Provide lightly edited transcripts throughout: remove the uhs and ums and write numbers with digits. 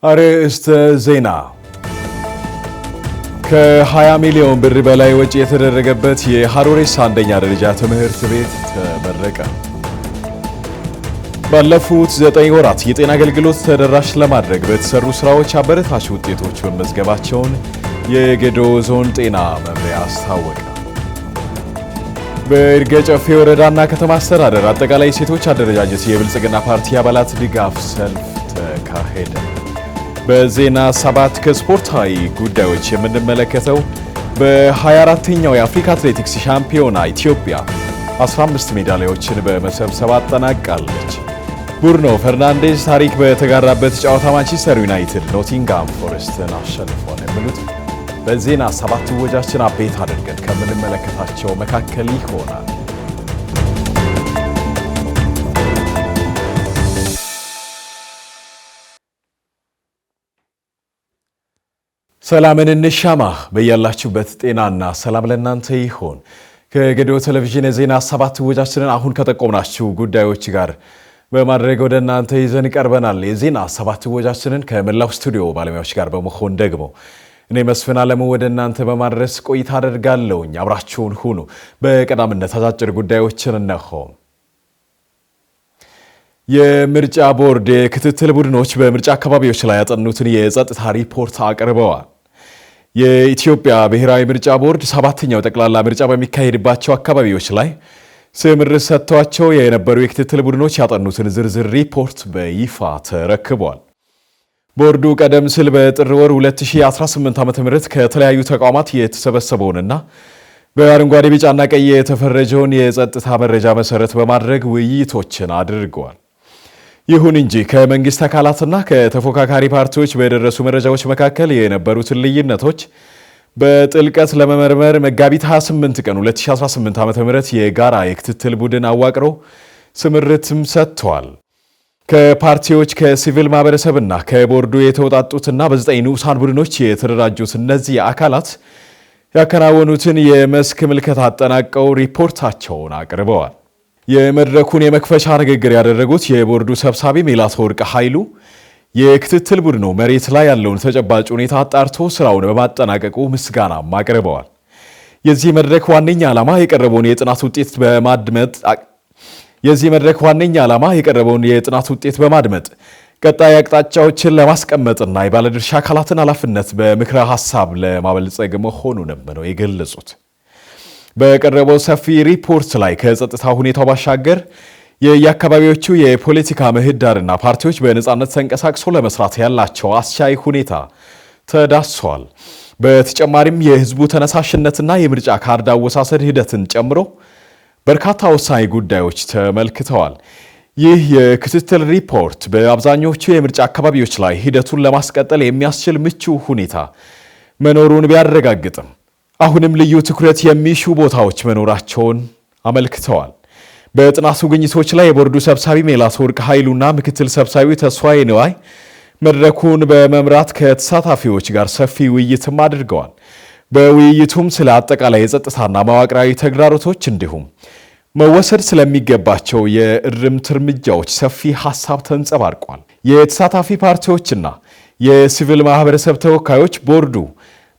አርዕስተ ዜና። ከ20 ሚሊዮን ብር በላይ ወጪ የተደረገበት የሃሮሬሳ አንደኛ ደረጃ ትምህርት ቤት ተመረቀ። ባለፉት 9 ወራት የጤና አገልግሎት ተደራሽ ለማድረግ በተሰሩ ስራዎች አበረታች ውጤቶች መመዝገባቸውን የጌዶ ዞን ጤና መምሪያ አስታወቀ። በይርጋ ጨፌ ወረዳና ከተማ አስተዳደር አጠቃላይ ሴቶች አደረጃጀት የብልጽግና ፓርቲ አባላት ድጋፍ ሰልፍ ተካሄደ። በዜና 7 ከስፖርታዊ ጉዳዮች የምንመለከተው በ24ኛው የአፍሪካ አትሌቲክስ ሻምፒዮና ኢትዮጵያ 15 ሜዳሊያዎችን በመሰብሰብ አጠናቃለች። ብሩኖ ፈርናንዴዝ ታሪክ በተጋራበት ጨዋታ ማንቸስተር ዩናይትድ ኖቲንግሃም ፎረስትን አሸንፏል። የሚሉት በዜና 7 ወጃችን አቤት አድርገን ከምንመለከታቸው መካከል ይሆናል። ሰላምን እንሻማ። በያላችሁበት ጤናና ሰላም ለእናንተ ይሆን። ከጌዶ ቴሌቪዥን የዜና 7 ወጃችንን አሁን ከጠቆምናችሁ ጉዳዮች ጋር በማድረግ ወደ እናንተ ይዘን ቀርበናል። የዜና 7 ወጃችንን ከመላው ስቱዲዮ ባለሙያዎች ጋር በመሆን ደግሞ እኔ መስፍን አለሙ ወደ እናንተ በማድረስ ቆይታ አደርጋለሁኝ። አብራችሁን ሁኑ። በቀዳምነት አጫጭር ጉዳዮችን እነሆ። የምርጫ ቦርድ የክትትል ቡድኖች በምርጫ አካባቢዎች ላይ ያጠኑትን የጸጥታ ሪፖርት አቅርበዋል። የኢትዮጵያ ብሔራዊ ምርጫ ቦርድ 7ኛው ጠቅላላ ምርጫ በሚካሄድባቸው አካባቢዎች ላይ ስምሪት ሰጥቷቸው የነበሩ የክትትል ቡድኖች ያጠኑትን ዝርዝር ሪፖርት በይፋ ተረክቧል። ቦርዱ ቀደም ሲል በጥር ወር 2018 ዓ.ም ከተለያዩ ተቋማት የተሰበሰበውንና በአረንጓዴ ቢጫና ቀይ የተፈረጀውን የጸጥታ መረጃ መሰረት በማድረግ ውይይቶችን አድርገዋል። ይሁን እንጂ ከመንግስት አካላትና ከተፎካካሪ ፓርቲዎች በደረሱ መረጃዎች መካከል የነበሩትን ልዩነቶች በጥልቀት ለመመርመር መጋቢት 28 ቀን 2018 ዓ.ም የጋራ የክትትል ቡድን አዋቅሮ ስምሪትም ሰጥቷል። ከፓርቲዎች ከሲቪል ማህበረሰብና ከቦርዱ የተውጣጡትና በ9 ንዑሳን ቡድኖች የተደራጁት እነዚህ አካላት ያከናወኑትን የመስክ ምልከታ አጠናቀው ሪፖርታቸውን አቅርበዋል። የመድረኩን የመክፈቻ ንግግር ያደረጉት የቦርዱ ሰብሳቢ ሜላትወርቅ ኃይሉ የክትትል ቡድኑ መሬት ላይ ያለውን ተጨባጭ ሁኔታ አጣርቶ ስራውን በማጠናቀቁ ምስጋና አቅርበዋል። የዚህ መድረክ ዋነኛ ዓላማ የቀረበውን የጥናት ውጤት በማድመጥ ቀጣይ አቅጣጫዎችን ለማስቀመጥና የባለድርሻ አካላትን ኃላፊነት በምክረ ሐሳብ ለማበልጸግ መሆኑንም ነው የገለጹት። በቀረበው ሰፊ ሪፖርት ላይ ከጸጥታ ሁኔታው ባሻገር የየአካባቢዎቹ የፖለቲካ ምህዳርና ፓርቲዎች በነጻነት ተንቀሳቅሶ ለመስራት ያላቸው አስቻይ ሁኔታ ተዳስሷል። በተጨማሪም የህዝቡ ተነሳሽነትና የምርጫ ካርድ አወሳሰድ ሂደትን ጨምሮ በርካታ ወሳኝ ጉዳዮች ተመልክተዋል። ይህ የክትትል ሪፖርት በአብዛኞቹ የምርጫ አካባቢዎች ላይ ሂደቱን ለማስቀጠል የሚያስችል ምቹ ሁኔታ መኖሩን ቢያረጋግጥም አሁንም ልዩ ትኩረት የሚሹ ቦታዎች መኖራቸውን አመልክተዋል። በጥናቱ ግኝቶች ላይ የቦርዱ ሰብሳቢ ሜላትወርቅ ኃይሉና ምክትል ሰብሳቢ ተስፋዬ ነዋይ መድረኩን በመምራት ከተሳታፊዎች ጋር ሰፊ ውይይትም አድርገዋል። በውይይቱም ስለ አጠቃላይ የጸጥታና መዋቅራዊ ተግዳሮቶች እንዲሁም መወሰድ ስለሚገባቸው የእርምት እርምጃዎች ሰፊ ሐሳብ ተንጸባርቋል። የተሳታፊ ፓርቲዎችና የሲቪል ማህበረሰብ ተወካዮች ቦርዱ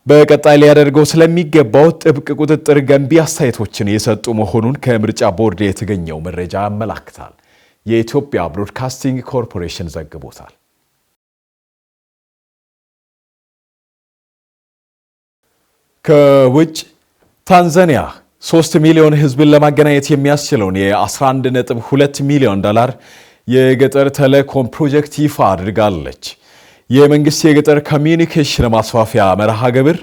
በቀጣይ ሊያደርገው ስለሚገባው ጥብቅ ቁጥጥር ገንቢ አስተያየቶችን የሰጡ መሆኑን ከምርጫ ቦርድ የተገኘው መረጃ ያመላክታል። የኢትዮጵያ ብሮድካስቲንግ ኮርፖሬሽን ዘግቦታል። ከውጭ ታንዛኒያ 3 ሚሊዮን ህዝብን ለማገናኘት የሚያስችለውን የ11.2 ሚሊዮን ዶላር የገጠር ቴሌኮም ፕሮጀክት ይፋ አድርጋለች። የመንግስት የገጠር ኮሚኒኬሽን ማስፋፊያ መርሃ ግብር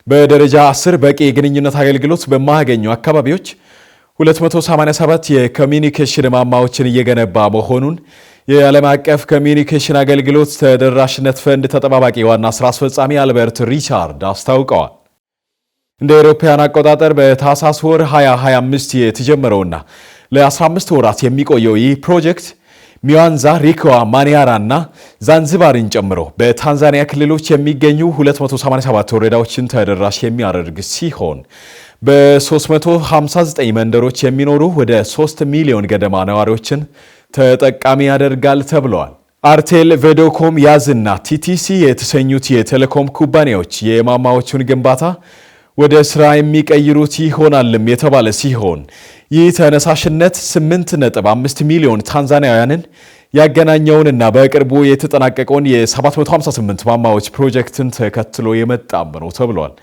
በደረጃ 10 በቂ የግንኙነት አገልግሎት በማያገኙ አካባቢዎች 287 የኮሚኒኬሽን ማማዎችን እየገነባ መሆኑን የዓለም አቀፍ ኮሚኒኬሽን አገልግሎት ተደራሽነት ፈንድ ተጠባባቂ ዋና ስራ አስፈጻሚ አልበርት ሪቻርድ አስታውቀዋል። እንደ አውሮፓውያን አቆጣጠር በታህሳስ ወር 2025 የተጀመረውና ለ15 ወራት የሚቆየው ይህ ፕሮጀክት ሚዋንዛ፣ ሪኮዋ፣ ማኒያራ እና ዛንዚባርን ጨምሮ በታንዛኒያ ክልሎች የሚገኙ 287 ወረዳዎችን ተደራሽ የሚያደርግ ሲሆን በ359 መንደሮች የሚኖሩ ወደ 3 ሚሊዮን ገደማ ነዋሪዎችን ተጠቃሚ ያደርጋል ተብሏል። አርቴል፣ ቬዶኮም፣ ያዝና ቲቲሲ የተሰኙት የቴሌኮም ኩባንያዎች የማማዎቹን ግንባታ ወደ ስራ የሚቀይሩት ይሆናልም የተባለ ሲሆን ይህ ተነሳሽነት 8.5 ሚሊዮን ታንዛኒያውያንን ያገናኘውንና በቅርቡ የተጠናቀቀውን የ758 ማማዎች ፕሮጀክትን ተከትሎ የመጣም ነው ተብሏል።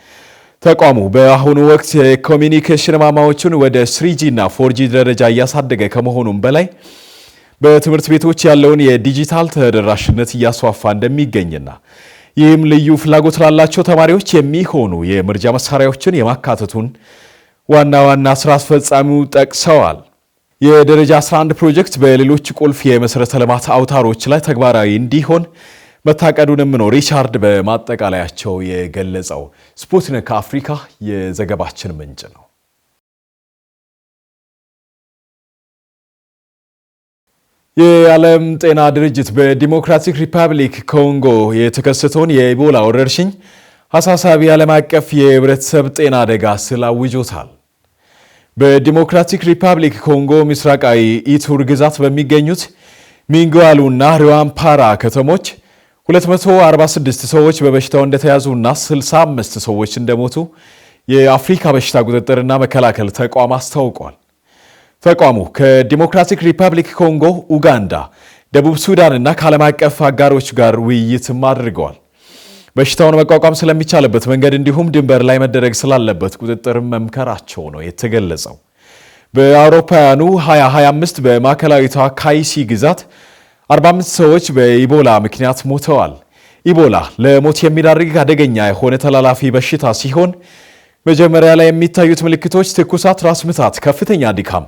ተቋሙ በአሁኑ ወቅት የኮሚኒኬሽን ማማዎቹን ወደ 3G እና 4G ደረጃ እያሳደገ ከመሆኑም በላይ በትምህርት ቤቶች ያለውን የዲጂታል ተደራሽነት እያስፋፋ እንደሚገኝና ይህም ልዩ ፍላጎት ላላቸው ተማሪዎች የሚሆኑ የመርጃ መሳሪያዎችን የማካተቱን ዋና ስራ አስፈጻሚው ጠቅሰዋል። የደረጃ 11 ፕሮጀክት በሌሎች ቁልፍ የመሰረተ ልማት አውታሮች ላይ ተግባራዊ እንዲሆን መታቀዱንም ነው ሪቻርድ በማጠቃለያቸው የገለጸው። ስፑትኒክ አፍሪካ የዘገባችን ምንጭ ነው። የዓለም ጤና ድርጅት በዲሞክራቲክ ሪፐብሊክ ኮንጎ የተከሰተውን የኢቦላ ወረርሽኝ አሳሳቢ ዓለም አቀፍ የህብረተሰብ ጤና አደጋ ሲል አውጆታል። በዲሞክራቲክ ሪፐብሊክ ኮንጎ ምስራቃዊ ኢቱር ግዛት በሚገኙት ሚንጓሉና ሪዋምፓራ ከተሞች 246 ሰዎች በበሽታው እንደተያዙና 65 ሰዎች እንደሞቱ የአፍሪካ በሽታ ቁጥጥርና መከላከል ተቋም አስታውቋል። ተቋሙ ከዲሞክራቲክ ሪፐብሊክ ኮንጎ፣ ኡጋንዳ፣ ደቡብ ሱዳን እና ከዓለም አቀፍ አጋሮች ጋር ውይይትም አድርገዋል። በሽታውን መቋቋም ስለሚቻልበት መንገድ እንዲሁም ድንበር ላይ መደረግ ስላለበት ቁጥጥር መምከራቸው ነው የተገለጸው። በአውሮፓውያኑ 2025 በማዕከላዊቷ ካይሲ ግዛት 45 ሰዎች በኢቦላ ምክንያት ሞተዋል። ኢቦላ ለሞት የሚዳርግ አደገኛ የሆነ ተላላፊ በሽታ ሲሆን መጀመሪያ ላይ የሚታዩት ምልክቶች ትኩሳት፣ ራስ ምታት፣ ከፍተኛ ድካም፣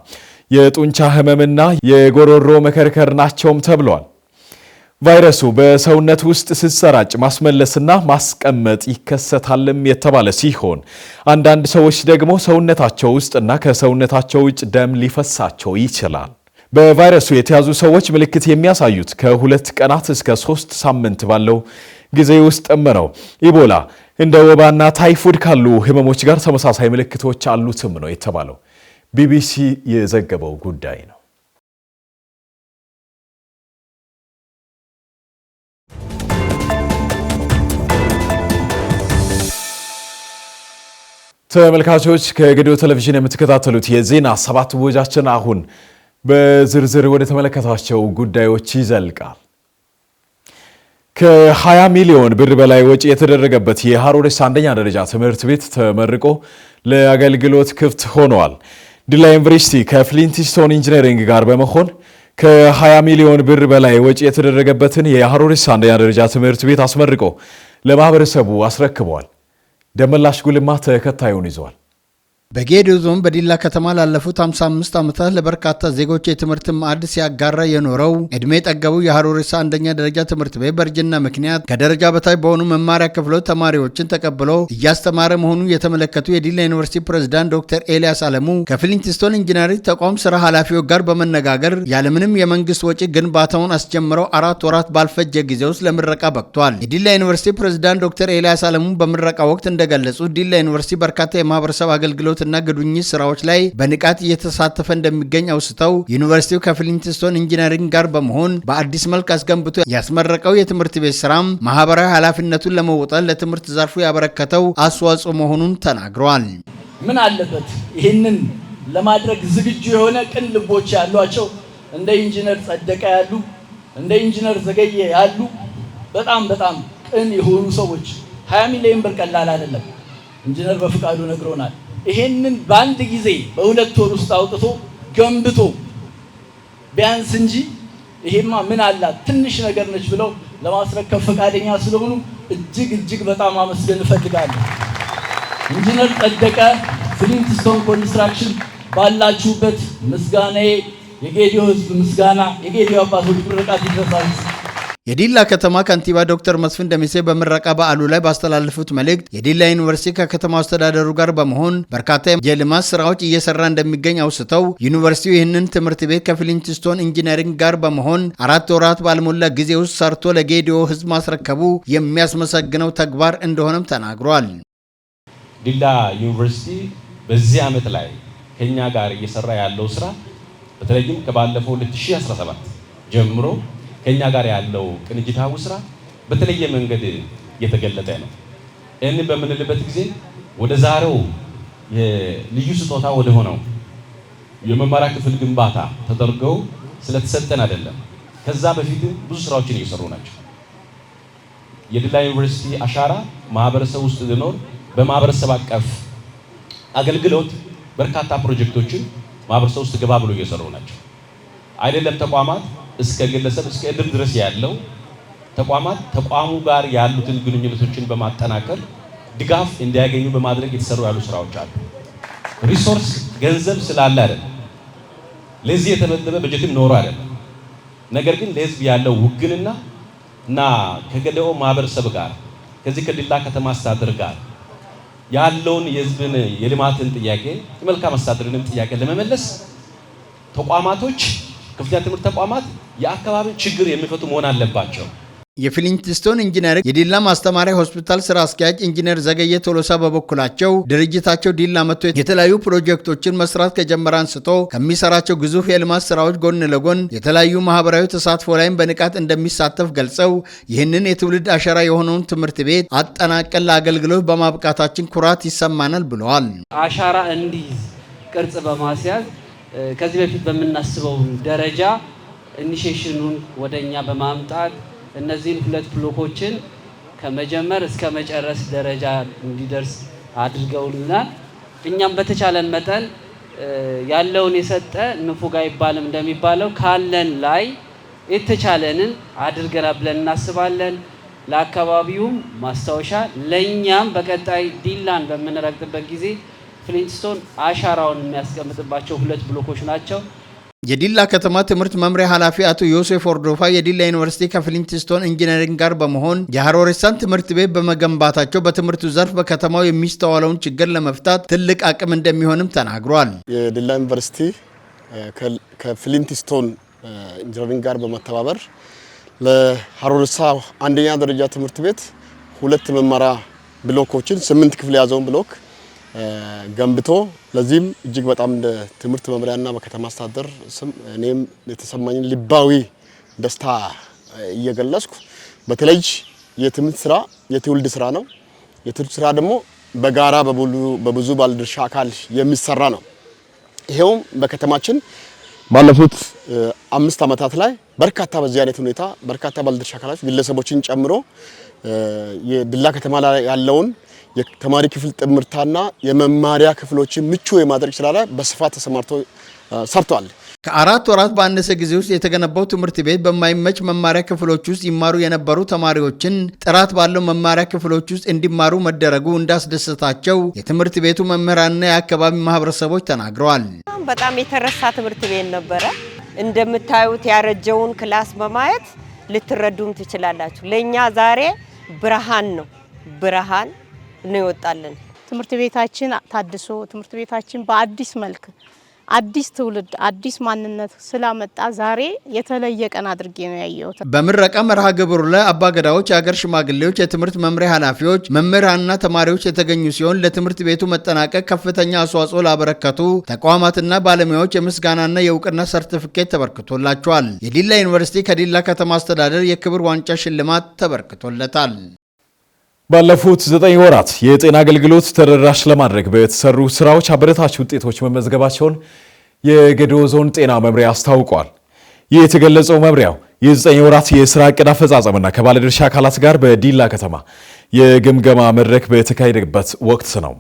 የጡንቻ ህመምና የጎሮሮ መከርከር ናቸውም ተብሏል። ቫይረሱ በሰውነት ውስጥ ሲሰራጭ ማስመለስና ማስቀመጥ ይከሰታልም የተባለ ሲሆን አንዳንድ ሰዎች ደግሞ ሰውነታቸው ውስጥና ከሰውነታቸው ውጭ ደም ሊፈሳቸው ይችላል። በቫይረሱ የተያዙ ሰዎች ምልክት የሚያሳዩት ከ2 ቀናት እስከ 3 ሳምንት ባለው ጊዜ ውስጥም ነው። ኢቦላ እንደ ወባና ታይፎይድ ካሉ ህመሞች ጋር ተመሳሳይ ምልክቶች አሉትም ነው የተባለው። ቢቢሲ የዘገበው ጉዳይ ነው። ተመልካቾች ከጌዲዮ ቴሌቪዥን የምትከታተሉት የዜና 7 ወጃችን አሁን በዝርዝር ወደ ተመለከታቸው ጉዳዮች ይዘልቃል። ከ20 ሚሊዮን ብር በላይ ወጪ የተደረገበት የሃሮሬሳ አንደኛ ደረጃ ትምህርት ቤት ተመርቆ ለአገልግሎት ክፍት ሆኗል። ዲላ ዩኒቨርሲቲ ከፍሊንትስቶን ኢንጂነሪንግ ጋር በመሆን ከ20 ሚሊዮን ብር በላይ ወጪ የተደረገበትን የሃሮሬሳ አንደኛ ደረጃ ትምህርት ቤት አስመርቆ ለማህበረሰቡ አስረክቧል። ደመላሽ ጉልማ ተከታዩን ይዟል። በጌዲዮ ዞን በዲላ ከተማ ላለፉት 55 ዓመታት ለበርካታ ዜጎች የትምህርት ማዕድ ሲያጋራ የኖረው እድሜ ጠገቡ የሃሮሬሳ አንደኛ ደረጃ ትምህርት ቤት በእርጅና ምክንያት ከደረጃ በታች በሆኑ መማሪያ ክፍሎች ተማሪዎችን ተቀብሎ እያስተማረ መሆኑን የተመለከቱ የዲላ ዩኒቨርሲቲ ፕሬዝዳንት ዶክተር ኤልያስ አለሙ ከፍሊንትስቶን ኢንጂነሪንግ ተቋም ስራ ኃላፊዎች ጋር በመነጋገር ያለምንም የመንግስት ወጪ ግንባታውን አስጀምረው 4 ወራት ባልፈጀ ጊዜ ውስጥ ለምረቃ በቅቷል። የዲላ ዩኒቨርሲቲ ፕሬዝዳንት ዶክተር ኤልያስ አለሙ በምረቃ ወቅት እንደገለጹት ዲላ ዩኒቨርሲቲ በርካታ የማህበረሰብ አገልግሎት እና ግዱኝት ስራዎች ላይ በንቃት እየተሳተፈ እንደሚገኝ አውስተው ዩኒቨርሲቲው ከፍሊንትስቶን ኢንጂነሪንግ ጋር በመሆን በአዲስ መልክ አስገንብቶ ያስመረቀው የትምህርት ቤት ስራም ማህበራዊ ኃላፊነቱን ለመወጣት ለትምህርት ዘርፉ ያበረከተው አስተዋጽኦ መሆኑን ተናግረዋል። ምን አለበት ይህንን ለማድረግ ዝግጁ የሆነ ቅን ልቦች ያሏቸው እንደ ኢንጂነር ጸደቀ ያሉ እንደ ኢንጂነር ዘገየ ያሉ በጣም ቅን የሆኑ ሰዎች 20 ሚሊዮን ብር ቀላል አይደለም። ኢንጂነር በፍቃዱ ነግሮናል። ይሄንን በአንድ ጊዜ በ2 ወር ውስጥ አውጥቶ ገንብቶ ቢያንስ እንጂ ይሄማ ምን አላት ትንሽ ነገር ነች ብለው ለማስረከብ ፈቃደኛ ስለሆኑ እጅግ በጣም አመስገን እፈልጋለሁ። ኢንጂነር ጸደቀ፣ ፍሊንትስቶን ኮንስትራክሽን ባላችሁበት ምስጋናዬ፣ የጌዲዮ ህዝብ ምስጋና፣ የጌዲዮ አባቶች ምርቃት ይድረሳችሁ። የዲላ ከተማ ከንቲባ ዶክተር መስፍን ደሚሴ በምረቃ በዓሉ ላይ ባስተላለፉት መልእክት የዲላ ዩኒቨርሲቲ ከከተማ አስተዳደሩ ጋር በመሆን በርካታ የልማት ስራዎች እየሰራ እንደሚገኝ አውስተው ዩኒቨርሲቲው ይህንን ትምህርት ቤት ከፍሊንትስቶን ኢንጂነሪንግ ጋር በመሆን 4 ወራት ባልሞላ ጊዜ ውስጥ ሰርቶ ለጌዲዮ ህዝብ ማስረከቡ የሚያስመሰግነው ተግባር እንደሆነም ተናግሯል። ዲላ ዩኒቨርሲቲ በዚህ ዓመት ላይ ከኛ ጋር እየሰራ ያለው ስራ በተለይም ከባለፈው 2017 ጀምሮ ከኛ ጋር ያለው ቅንጅታዊ ስራ በተለየ መንገድ የተገለጠ ነው። ይህንን በምንልበት ጊዜ ወደ ዛሬው የልዩ ስጦታ ወደ ሆነው የመማሪያ ክፍል ግንባታ ተደርገው ስለተሰጠን አይደለም። ከዛ በፊት ብዙ ስራዎችን እየሰሩ ናቸው። የዲላ ዩኒቨርሲቲ አሻራ ማህበረሰብ ውስጥ ሊኖር በማህበረሰብ አቀፍ አገልግሎት በርካታ ፕሮጀክቶችን ማህበረሰብ ውስጥ ገባ ብሎ እየሰሩ ናቸው። አይደለም ተቋማት እስከ ግለሰብ እስከ እድር ድረስ ያለው ተቋማት ተቋሙ ጋር ያሉትን ግንኙነቶችን በማጠናከር ድጋፍ እንዲያገኙ በማድረግ የተሰሩ ያሉ ስራዎች አሉ። ሪሶርስ ገንዘብ ስላለ አይደለም፣ ለዚህ የተመደበ በጀትም ኖሮ አይደለም። ነገር ግን ለህዝብ ያለው ውግንና እና ከገደኦ ማህበረሰብ ጋር ከዚህ ከዲላ ከተማ አስተዳደር ጋር ያለውን የህዝብን የልማትን ጥያቄ የመልካም አስተዳደርን ጥያቄ ለመመለስ ተቋማቶች ከፍተኛ ትምህርት ተቋማት የአካባቢ ችግር የሚፈቱ መሆን አለባቸው። የፍሊንትስቶን ኢንጂነሪንግ የዲላ ማስተማሪያ ሆስፒታል ስራ አስኪያጅ ኢንጂነር ዘገየ ቶሎሳ በበኩላቸው ድርጅታቸው ዲላ መጥቶ የተለያዩ ፕሮጀክቶችን መስራት ከጀመረ አንስቶ ከሚሰራቸው ግዙፍ የልማት ስራዎች ጎን ለጎን የተለያዩ ማህበራዊ ተሳትፎ ላይም በንቃት እንደሚሳተፍ ገልጸው ይህንን የትውልድ አሻራ የሆነውን ትምህርት ቤት አጠናቀን ለአገልግሎት በማብቃታችን ኩራት ይሰማናል ብለዋል። አሻራ እንዲይዝ ቅርጽ በማስያዝ ከዚህ በፊት በምናስበው ደረጃ ኢኒሺዬሽኑን ወደኛ በማምጣት እነዚህን 2 ብሎኮችን ከመጀመር እስከ መጨረስ ደረጃ እንዲደርስ አድርገውልናል። እኛም በተቻለን መጠን ያለውን የሰጠ ንፉግ አይባልም እንደሚባለው ካለን ላይ የተቻለንን አድርገናል ብለን እናስባለን። ለአካባቢውም ማስታወሻ ለኛም በቀጣይ ዲላን በምንረግጥበት ጊዜ ፍሊንትስቶን አሻራውን የሚያስቀምጥባቸው 2 ብሎኮች ናቸው። የዲላ ከተማ ትምህርት መምሪያ ኃላፊ አቶ ዮሴፍ ወርዶፋ የዲላ ዩኒቨርሲቲ ከፍሊንትስቶን ኢንጂነሪንግ ጋር በመሆን የሃሮሬሳን ትምህርት ቤት በመገንባታቸው በትምህርቱ ዘርፍ በከተማው የሚስተዋለውን ችግር ለመፍታት ትልቅ አቅም እንደሚሆንም ተናግሯል። የዲላ ዩኒቨርሲቲ ከፍሊንትስቶን ኢንጂነሪንግ ጋር በመተባበር ለሃሮሬሳ አንደኛ ደረጃ ትምህርት ቤት 2 መማሪያ ብሎኮችን 8 ክፍል የያዘውን ብሎክ ገንብቶ ለዚህም እጅግ በጣም እንደ ትምህርት መምሪያና በከተማ አስተዳደር ስም እኔም የተሰማኝን ልባዊ ደስታ እየገለጽኩ በተለይ የትምህርት ስራ የትውልድ ስራ ነው። የትውልድ ስራ ደግሞ በጋራ በብዙ ባለድርሻ አካል የሚሰራ ነው። ይሄውም በከተማችን ባለፉት 5 ዓመታት ላይ በርካታ በዚህ አይነት ሁኔታ በርካታ ባለድርሻ አካላት ግለሰቦችን ጨምሮ የዲላ ከተማ ላይ ያለውን የተማሪ ክፍል ጥምርታና የመማሪያ ክፍሎችን ምቹ የማድረግ ስራ ላይ በስፋት ተሰማርተው ሰርተዋል። ከ4 ወራት ባነሰ ጊዜ ውስጥ የተገነባው ትምህርት ቤት በማይመች መማሪያ ክፍሎች ውስጥ ይማሩ የነበሩ ተማሪዎችን ጥራት ባለው መማሪያ ክፍሎች ውስጥ እንዲማሩ መደረጉ እንዳስደሰታቸው የትምህርት ቤቱ መምህራንና የአካባቢ ማህበረሰቦች ተናግረዋል። በጣም የተረሳ ትምህርት ቤት ነበረ። እንደምታዩት ያረጀውን ክላስ በማየት ልትረዱም ትችላላችሁ። ለኛ ዛሬ ብርሃን ነው ይወጣልን። ትምህርት ቤታችን ታድሶ ትምህርት ቤታችን በአዲስ መልክ አዲስ ትውልድ አዲስ ማንነት ስላመጣ ዛሬ የተለየ ቀን አድርጌ ነው ያየሁት። በምረቃ መርሃ ግብሩ ላይ አባገዳዎች፣ የሀገር ሽማግሌዎች፣ የትምህርት መምሪያ ኃላፊዎች፣ መምህራንና ተማሪዎች የተገኙ ሲሆን ለትምህርት ቤቱ መጠናቀቅ ከፍተኛ አስተዋጽኦ ላበረከቱ ተቋማትና ባለሙያዎች የምስጋናና የእውቅና ሰርቲፊኬት ተበርክቶላቸዋል። የዲላ ዩኒቨርሲቲ ከዲላ ከተማ አስተዳደር የክብር ዋንጫ ሽልማት ተበርክቶለታል። ባለፉት 9 ወራት የጤና አገልግሎት ተደራሽ ለማድረግ በተሰሩ ስራዎች አበረታች ውጤቶች መመዝገባቸውን የጌዴኦ ዞን ጤና መምሪያ አስታውቋል። ይህ የተገለጸው መምሪያው የ9 ወራት የስራ ዕቅድ አፈጻጸምና ከባለድርሻ አካላት ጋር በዲላ ከተማ የግምገማ መድረክ በተካሄደበት ወቅት ነው።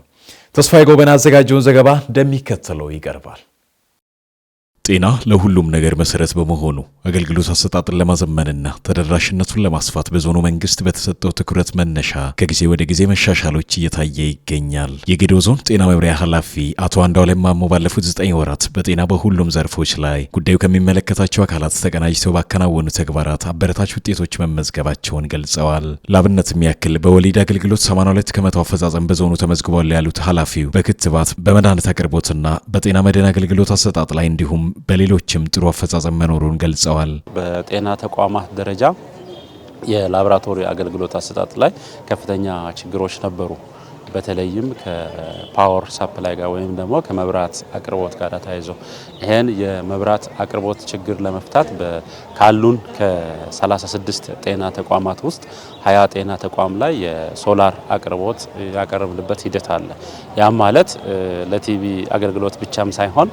ተስፋዬ ጎበና ያዘጋጀውን ዘገባ እንደሚከተለው ይቀርባል። ጤና ለሁሉም ነገር መሰረት በመሆኑ አገልግሎት አሰጣጥን ለማዘመንና ተደራሽነቱን ለማስፋት በዞኑ መንግስት በተሰጠው ትኩረት መነሻ ከጊዜ ወደ ጊዜ መሻሻሎች እየታየ ይገኛል። የጌዴኦ ዞን ጤና መምሪያ ኃላፊ አቶ አንዳውለም ማሞ ባለፉት 9 ወራት በጤና በሁሉም ዘርፎች ላይ ጉዳዩ ከሚመለከታቸው አካላት ተቀናጅተው ባከናወኑ ተግባራት አበረታች ውጤቶች መመዝገባቸውን ገልጸዋል። ላብነትም ያክል በወሊድ አገልግሎት 82 ከመቶ አፈጻጸም በዞኑ ተመዝግቧል ያሉት ኃላፊው በክትባት በመድኃኒት አቅርቦትና በጤና መድን አገልግሎት አሰጣጥ ላይ እንዲሁም በሌሎችም ጥሩ አፈጻጸም መኖሩን ገልጸዋል። በጤና ተቋማት ደረጃ የላቦራቶሪ አገልግሎት አሰጣጥ ላይ ከፍተኛ ችግሮች ነበሩ። በተለይም ከፓወር ሰፕላይ ጋር ወይም ደግሞ ከመብራት አቅርቦት ጋር ተያይዞ ይሄን የመብራት አቅርቦት ችግር ለመፍታት ካሉን ከ36 ጤና ተቋማት ውስጥ 20 ጤና ተቋም ላይ የሶላር አቅርቦት ያቀረብንበት ሂደት አለ። ያም ማለት ለቲቪ አገልግሎት ብቻም ሳይሆን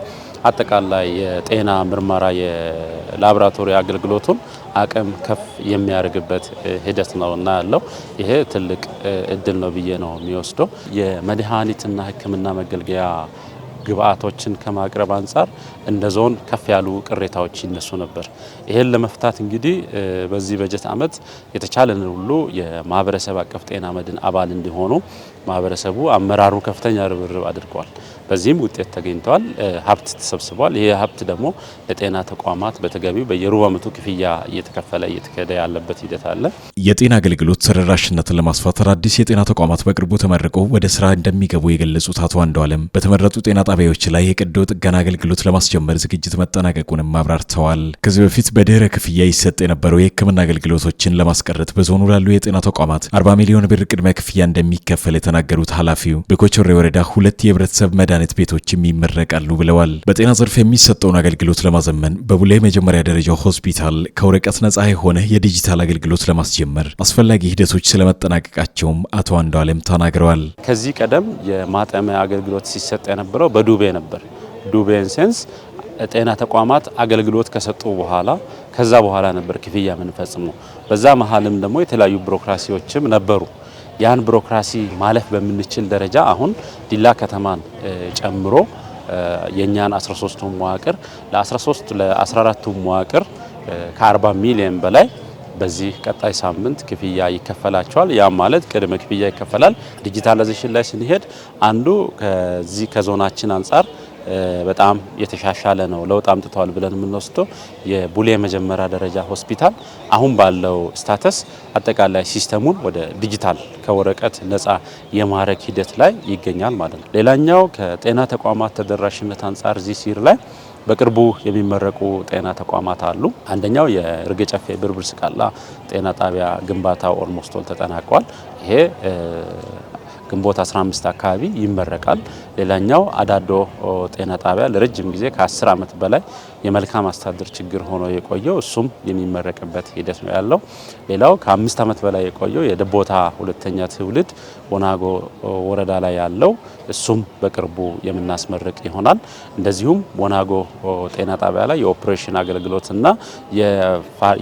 አጠቃላይ የጤና ምርመራ የላቦራቶሪ አገልግሎቱን አቅም ከፍ የሚያደርግበት ሂደት ነውና ያለው ይሄ ትልቅ እድል ነው ብዬ ነው የሚወስደው። የመድኃኒትና ሕክምና መገልገያ ግብአቶችን ከማቅረብ አንጻር እንደ ዞን ከፍ ያሉ ቅሬታዎች ይነሱ ነበር። ይሄን ለመፍታት እንግዲህ በዚህ በጀት ዓመት የተቻለን ሁሉ የማህበረሰብ አቀፍ ጤና መድን አባል እንዲሆኑ ማህበረሰቡ አመራሩ ከፍተኛ ርብርብ አድርገዋል። በዚህም ውጤት ተገኝቷል። ሀብት ተሰብስቧል። ይሄ ሀብት ደግሞ ለጤና ተቋማት በተገቢው በየሩብ ዓመቱ ክፍያ እየተካሄደ ያለበት ሂደት አለ። የጤና አገልግሎት ተደራሽነትን ለማስፋት አዲስ የጤና ተቋማት በቅርቡ ተመርቀው ወደ ስራ እንደሚገቡ የገለጹት አቶ አንዱዓለም በተመረጡ ጤና ጣቢያዎች ላይ የቀዶ ጥገና አገልግሎት ለማስጀመር ዝግጅት መጠናቀቁንም አብራርተዋል። ከዚህ በፊት በድህረ ክፍያ ይሰጥ የነበረው የሕክምና አገልግሎቶችን ለማስቀረት በዞኑ ላሉ የጤና ተቋማት 40 ሚሊዮን ብር ቅድመ ክፍያ እንደሚከፈል የተናገሩት ኃላፊው በኮቾሬ ወረዳ 2 የህብረተሰብ መድኃኒት ቤቶችም ይመረቃሉ ብለዋል። በጤና ዘርፍ የሚሰጠውን አገልግሎት ለማዘመን በቡሌ መጀመሪያ ደረጃ ሆስፒታል ከወረቀት ነጻ የሆነ የዲጂታል አገልግሎት ለማስጀመር አስፈላጊ ሂደቶች ስለመጠናቀቃቸውም አቶ አንዱዓለም ተናግረዋል። ከዚህ ቀደም የማጠሚያ አገልግሎት ሲሰጥ የነበረው በዱቤ ነበር። ዱቤን ሴንስ ጤና ተቋማት አገልግሎት ከሰጡ በኋላ ከዛ በኋላ ነበር ክፍያ የምንፈጽመው። በዛ መሀልም ደግሞ የተለያዩ ቢሮክራሲዎችም ነበሩ። ያን ቢሮክራሲ ማለፍ በምንችል ደረጃ አሁን ዲላ ከተማን ጨምሮ የኛን 13ቱ መዋቅር ለ14ቱ መዋቅር ከ40 ሚሊዮን በላይ በዚህ ቀጣይ ሳምንት ክፍያ ይከፈላቸዋል። ያ ማለት ቅድመ ክፍያ ይከፈላል። ዲጂታላይዜሽን ላይ ስንሄድ አንዱ ከዚህ ከዞናችን አንጻር በጣም የተሻሻለ ነው፣ ለውጥ አምጥቷል ብለን የምንወስደው የቡሌ መጀመሪያ ደረጃ ሆስፒታል አሁን ባለው ስታተስ አጠቃላይ ሲስተሙን ወደ ዲጂታል ከወረቀት ነጻ የማድረግ ሂደት ላይ ይገኛል ማለት ነው። ሌላኛው ከጤና ተቋማት ተደራሽነት አንጻር እዚህ ሲር ላይ በቅርቡ የሚመረቁ ጤና ተቋማት አሉ። አንደኛው የርገጨፌ ብርብር ስቃላ ጤና ጣቢያ ግንባታው ኦልሞስት ተጠናቋል። ይሄ ግንቦት 15 አካባቢ ይመረቃል። ሌላኛው አዳዶ ጤና ጣቢያ ለረጅም ጊዜ ከ10 ዓመት በላይ የመልካም አስተዳደር ችግር ሆኖ የቆየው እሱም የሚመረቅበት ሂደት ነው ያለው። ሌላው ከ5 ዓመት በላይ የቆየው የደቦታ ሁለተኛ ትውልድ ወናጎ ወረዳ ላይ ያለው እሱም በቅርቡ የምናስመርቅ ይሆናል። እንደዚሁም ወናጎ ጤና ጣቢያ ላይ የኦፕሬሽን አገልግሎትና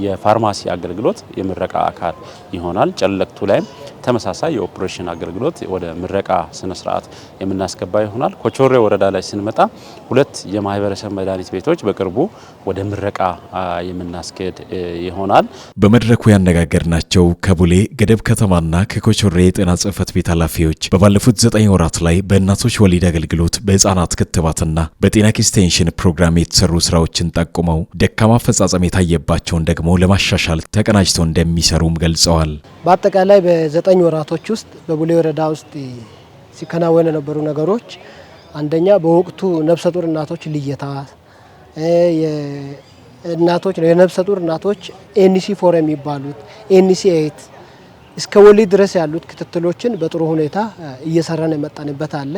የፋርማሲ አገልግሎት የምረቃ አካል ይሆናል። ጨለቅቱ ላይም ተመሳሳይ የኦፕሬሽን አገልግሎት ወደ ምረቃ ስነ ስርዓት የምናስገባ ይሆናል። ኮቾሬ ወረዳ ላይ ስንመጣ 2 የማህበረሰብ መድኃኒት ቤቶች በቅርቡ ወደ ምረቃ የምናስኬድ ይሆናል። በመድረኩ ያነጋገርናቸው ከቡሌ ገደብ ከተማና ከኮቾሬ የጤና ጽሕፈት ቤት ኃላፊዎች በባለፉት 9 ወራት ላይ በእናቶች ወሊድ አገልግሎት በህፃናት ክትባትና በጤና ኤክስቴንሽን ፕሮግራም የተሰሩ ስራዎችን ጠቁመው ደካማ አፈጻጸም የታየባቸውን ደግሞ ለማሻሻል ተቀናጅተው እንደሚሰሩም ገልጸዋል። በአጠቃላይ በ9 ወራቶች ውስጥ በቡሌ ወረዳ ውስጥ ሲከናወኑ የነበሩ ነገሮች አንደኛ በወቅቱ ነፍሰ ጡር እናቶች ልየታ የነፍሰ ጡር እናቶች ኤንሲ4 የሚባሉት ኤንሲ8 እስከ ወሊድ ድረስ ያሉት ክትትሎችን በጥሩ ሁኔታ እየሰራን የመጣንበት አለ።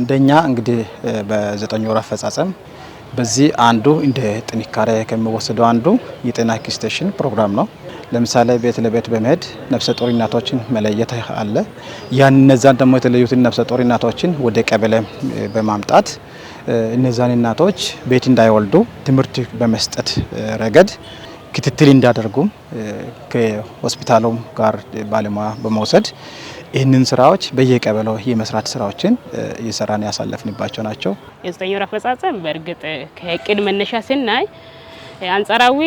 እንደኛ እንግዲህ በ9 ወር አፈጻጸም በዚህ አንዱ እንደ ጥንካሬ ከሚወሰደው አንዱ የጤና ኤክስቴንሽን ፕሮግራም ነው። ለምሳሌ ቤት ለቤት በመሄድ ነፍሰ ጡር እናቶችን መለየት አለ። ያን እነዛን ደግሞ የተለዩትን ነፍሰ ጡር እናቶችን ወደ ቀበሌ በማምጣት እነዛን እናቶች ቤት እንዳይወልዱ ትምህርት በመስጠት ረገድ ክትትል እንዲያደርጉም ከሆስፒታሉም ጋር ባለሙያ በመውሰድ ይህንን ስራዎች በየቀበሌው የመስራት ስራዎችን እየሰራን ያሳለፍንባቸው ናቸው። የ9 ወር አፈጻጸም በእርግጥ ከእቅድ መነሻ ስናይ አንጻራዊ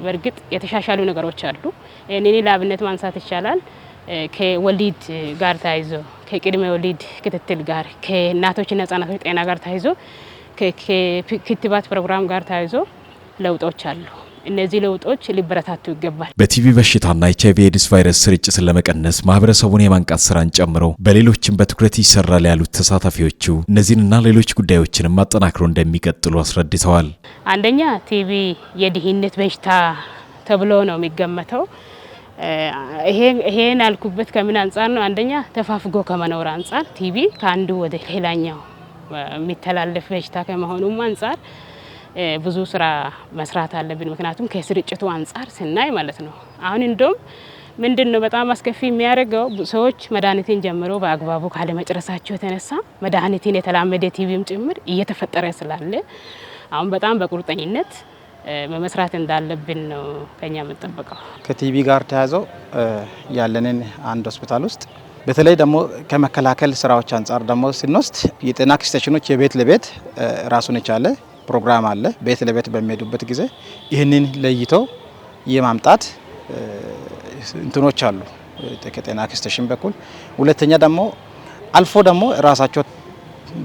በእርግጥ የተሻሻሉ ነገሮች አሉ። እኔ ለአብነት ማንሳት ይቻላል። ከወሊድ ጋር ታይዞ ከቅድመ ወሊድ ክትትል ጋር ከእናቶችና ህጻናቶች ጤና ጋር ታይዞ ከክትባት ፕሮግራም ጋር ታይዞ ለውጦች አሉ። እነዚህ ለውጦች ሊበረታቱ ይገባል። በቲቪ በሽታና ኤችአይቪ ኤድስ ቫይረስ ስርጭትን ለመቀነስ ማህበረሰቡን የማንቃት ስራን ጨምሮ በሌሎችም በትኩረት ይሰራል ያሉት ተሳታፊዎቹ እነዚህንና ሌሎች ጉዳዮችንም አጠናክሮ እንደሚቀጥሉ አስረድተዋል። አንደኛ ቲቪ የድህነት በሽታ ተብሎ ነው የሚገመተው። ይሄን ያልኩበት ከምን አንፃር ነው? አንደኛ ተፋፍጎ ከመኖር አንፃር ቲቪ ከአንዱ ወደ ሌላኛው የሚተላለፍ በሽታ ከመሆኑም አንፃር ብዙ ስራ መስራት አለብን። ምክንያቱም ከስርጭቱ አንፃር ስናይ ማለት ነው። አሁን እንደውም ምንድነው በጣም አስከፊ የሚያደርገው ሰዎች መድኃኒትን ጀምሮ በአግባቡ ካለመጨረሳቸው የተነሳ መድኃኒትን የተላመደ ቲቪም ጭምር እየተፈጠረ ስላለ አሁን በጣም በቁርጠኝነት በመስራት እንዳለብን ነው ከኛ የምንጠብቀው። ከቲቪ ጋር ተያይዘው ያለንን አንድ ሆስፒታል ውስጥ በተለይ ደግሞ ከመከላከል ስራዎች አንፃር ደግሞ ስንወስድ የጤና ኤክስቴንሽኖች የቤት ለቤት ራሱን የቻለ ፕሮግራም አለ። ቤት ለቤት በሚሄዱበት ጊዜ ይህንን ለይተው የማምጣት እንትኖች አሉ ከጤና ኤክስቴንሽን በኩል። ሁለተኛ ደግሞ አልፎ ደግሞ ራሳቸው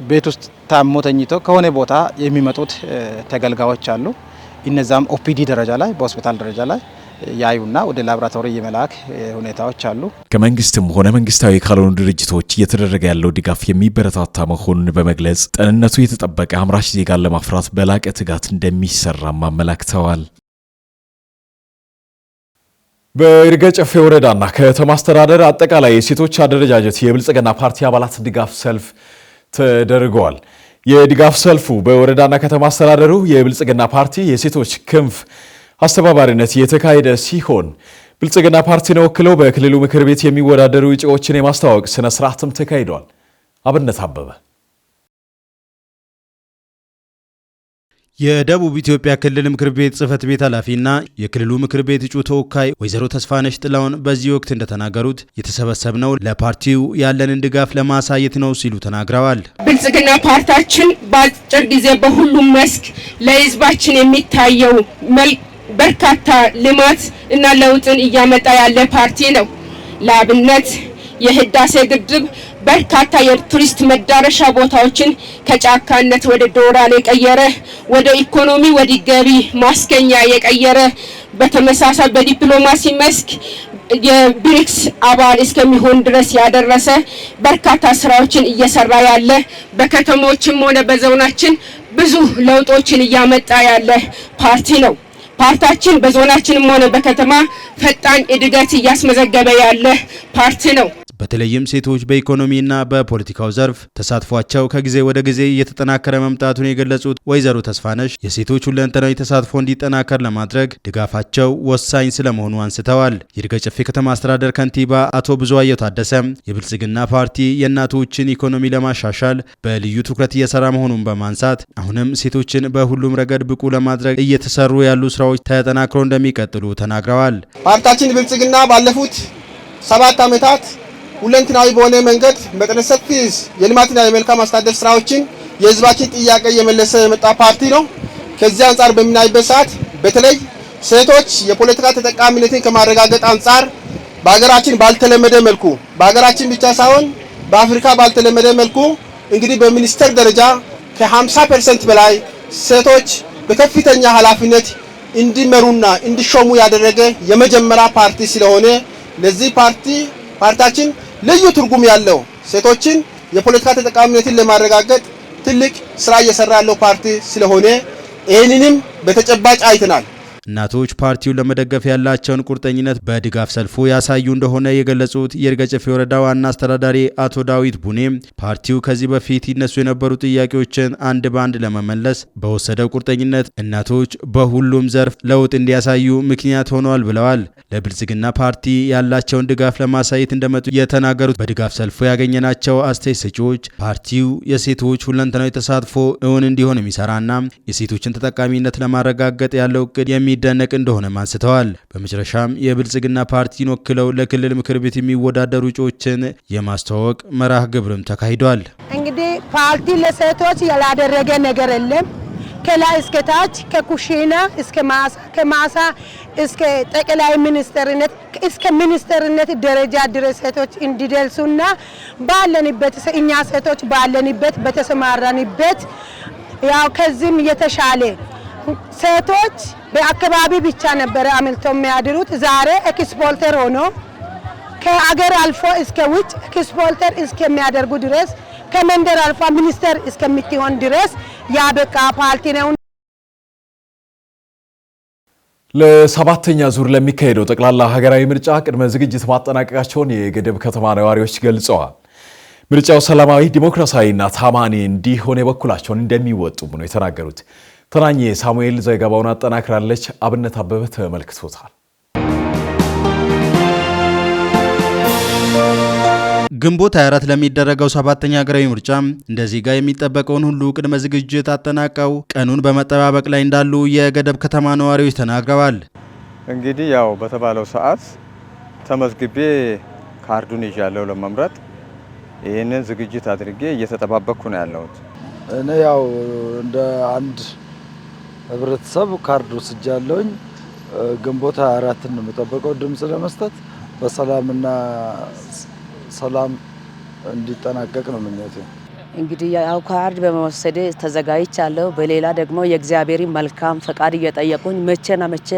ቤት ውስጥ ታሞ ተኝተው ከሆነ ቦታ የሚመጡት ተገልጋዮች አሉ። እነዛም ኦፒዲ ደረጃ ላይ በሆስፒታል ደረጃ ላይ ያዩና ወደ ላቦራቶሪ የመላክ ሁኔታዎች አሉ። ከመንግስትም ሆነ መንግስታዊ ካልሆኑ ድርጅቶች እየተደረገ ያለው ድጋፍ የሚበረታታ መሆኑን በመግለጽ ጤንነቱ የተጠበቀ አምራች ዜጋን ለማፍራት በላቀ ትጋት እንደሚሰራም አመላክተዋል። በይርጋ ጨፌ ወረዳና ከተማ አስተዳደር አጠቃላይ የሴቶች አደረጃጀት የብልጽግና ፓርቲ አባላት ድጋፍ ሰልፍ ተደርገዋል። የድጋፍ ሰልፉ በወረዳና ከተማ አስተዳደሩ የብልጽግና ፓርቲ የሴቶች ክንፍ አስተባባሪነት የተካሄደ ሲሆን ብልጽግና ፓርቲን ወክለው በክልሉ ምክር ቤት የሚወዳደሩ እጩዎችን የማስተዋወቅ ስነ ስርዓትም ተካሂዷል። አብነት አበበ የደቡብ ኢትዮጵያ ክልል ምክር ቤት ጽህፈት ቤት ኃላፊና የክልሉ ምክር ቤት እጩ ተወካይ ወይዘሮ ተስፋነሽ ጥላውን በዚህ ወቅት እንደተናገሩት የተሰበሰብነው ለፓርቲው ያለንን ድጋፍ ለማሳየት ነው ሲሉ ተናግረዋል። ብልጽግና ፓርቲያችን በአጭር ጊዜ በሁሉም መስክ ለህዝባችን የሚታየው በርካታ ልማት እና ለውጥን እያመጣ ያለ ፓርቲ ነው። ለአብነት የህዳሴ ግድብ በርካታ የቱሪስት መዳረሻ ቦታዎችን ከጫካነት ወደ ዶራን የቀየረ፣ ወደ ኢኮኖሚ ወደ ገቢ ማስገኛ የቀየረ፣ በተመሳሳይ በዲፕሎማሲ መስክ የብሪክስ አባል እስከሚሆን ድረስ ያደረሰ በርካታ ስራዎችን እየሰራ ያለ፣ በከተሞችም ሆነ በዞናችን ብዙ ለውጦችን እያመጣ ያለ ፓርቲ ነው። ፓርቲያችን በዞናችንም ሆነ በከተማ ፈጣን እድገት እያስመዘገበ ያለ ፓርቲ ነው። በተለይም ሴቶች በኢኮኖሚና በፖለቲካው ዘርፍ ተሳትፏቸው ከጊዜ ወደ ጊዜ እየተጠናከረ መምጣቱን የገለጹት ወይዘሮ ተስፋነሽ የሴቶች ሁለንተናዊ ተሳትፎ እንዲጠናከር ለማድረግ ድጋፋቸው ወሳኝ ስለመሆኑ አንስተዋል። የይርጋ ጨፌ ከተማ አስተዳደር ከንቲባ አቶ ብዙአየሁ ታደሰም የብልጽግና ፓርቲ የእናቶችን ኢኮኖሚ ለማሻሻል በልዩ ትኩረት እየሰራ መሆኑን በማንሳት አሁንም ሴቶችን በሁሉም ረገድ ብቁ ለማድረግ እየተሰሩ ያሉ ስራዎች ተጠናክረው እንደሚቀጥሉ ተናግረዋል። ፓርቲያችን ብልጽግና ባለፉት 7 ዓመታት ሁለንተናዊ በሆነ መንገድ መጠነ ሰፊ የልማትና የመልካም አስተዳደር ስራዎችን የህዝባችን ጥያቄ እየመለሰ የመጣ ፓርቲ ነው። ከዚህ አንጻር በሚናይበት ሰዓት በተለይ ሴቶች የፖለቲካ ተጠቃሚነትን ከማረጋገጥ አንጻር በሀገራችን ባልተለመደ መልኩ በሀገራችን ብቻ ሳይሆን በአፍሪካ ባልተለመደ መልኩ እንግዲህ በሚኒስተር ደረጃ ከ50% በላይ ሴቶች በከፍተኛ ኃላፊነት እንዲመሩና እንዲሾሙ ያደረገ የመጀመሪያ ፓርቲ ስለሆነ ለዚህ ፓርቲያችን ልዩ ትርጉም ያለው ሴቶችን የፖለቲካ ተጠቃሚነትን ለማረጋገጥ ትልቅ ስራ እየሰራ ያለው ፓርቲ ስለሆነ ይህንንም በተጨባጭ አይተናል። እናቶች ፓርቲውን ለመደገፍ ያላቸውን ቁርጠኝነት በድጋፍ ሰልፉ ያሳዩ እንደሆነ የገለጹት የይርጋ ጨፌ ወረዳ ዋና አስተዳዳሪ አቶ ዳዊት ቡኔ ፓርቲው ከዚህ በፊት ይነሱ የነበሩ ጥያቄዎችን አንድ ባንድ ለመመለስ በወሰደው ቁርጠኝነት እናቶች በሁሉም ዘርፍ ለውጥ እንዲያሳዩ ምክንያት ሆነዋል ብለዋል። ለብልጽግና ፓርቲ ያላቸውን ድጋፍ ለማሳየት እንደመጡ የተናገሩት በድጋፍ ሰልፉ ያገኘናቸው አስተያየት ሰጪዎች ፓርቲው የሴቶች ሁለንተናዊ ተሳትፎ እውን እንዲሆን የሚሰራና የሴቶችን ተጠቃሚነት ለማረጋገጥ ያለው እቅድ የሚደነቅ እንደሆነ አንስተዋል። በመጨረሻም የብልጽግና ፓርቲን ወክለው ለክልል ምክር ቤት የሚወዳደሩ እጩዎችን የማስተዋወቅ መርሃ ግብርም ተካሂዷል። እንግዲህ ፓርቲ ለሴቶች ያላደረገ ነገር የለም። ከላይ እስከ ታች ከኩሽና እስከ ማሳ ከማሳ እስከ ጠቅላይ ሚኒስትርነት እስከ ሚኒስትርነት ደረጃ ድረስ ሴቶች እንዲደርሱና ባለንበት እኛ ሴቶች ባለንበት በተሰማራንበት ያው ከዚህም የተሻለ ሴቶች በአካባቢ ብቻ ነበረ አመልቶ የሚያድሩት። ዛሬ ኤክስፖርተር ሆኖ ከአገር አልፎ እስከ ውጭ ኤክስፖርተር እስከሚያደርጉ ድረስ ከመንደር አልፎ ሚኒስተር እስከምትሆን ድረስ ያበቃ ፓርቲ ነው። ለሰባተኛ ዙር ለሚካሄደው ጠቅላላ ሀገራዊ ምርጫ ቅድመ ዝግጅት ማጠናቀቃቸውን የገደብ ከተማ ነዋሪዎች ገልጸዋል። ምርጫው ሰላማዊ፣ ዲሞክራሲያዊና ታማኒ እንዲሆን የበኩላቸውን እንደሚወጡ ነው የተናገሩት። ተናኘ ሳሙኤል ዘገባውን አጠናክራለች። አብነት አበበ ተመልክቶታል። ግንቦት 24 ለሚደረገው ሰባተኛ ሀገራዊ ምርጫ እንደዚህ ጋር የሚጠበቀውን ሁሉ ቅድመ ዝግጅት አጠናቀው ቀኑን በመጠባበቅ ላይ እንዳሉ የገደብ ከተማ ነዋሪዎች ተናግረዋል። እንግዲህ ያው በተባለው ሰዓት ተመዝግቤ ካርዱን ይዣለሁ ለመምረጥ። ይህንን ዝግጅት አድርጌ እየተጠባበቅኩ ነው ያለሁት። እኔ ያው እንደ አንድ ህብረተሰብ ካርድ ወስጃለሁኝ። ግንቦት 24 ነው የምጠበቀው ድምጽ ለመስጠት በሰላምና ሰላም እንዲጠናቀቅ ነው ምኞቴ። እንግዲህ ያው ካርድ በመወሰድ ተዘጋጅቻለሁ። በሌላ ደግሞ የእግዚአብሔርን መልካም ፈቃድ እየጠየቁኝ መቼና መቼ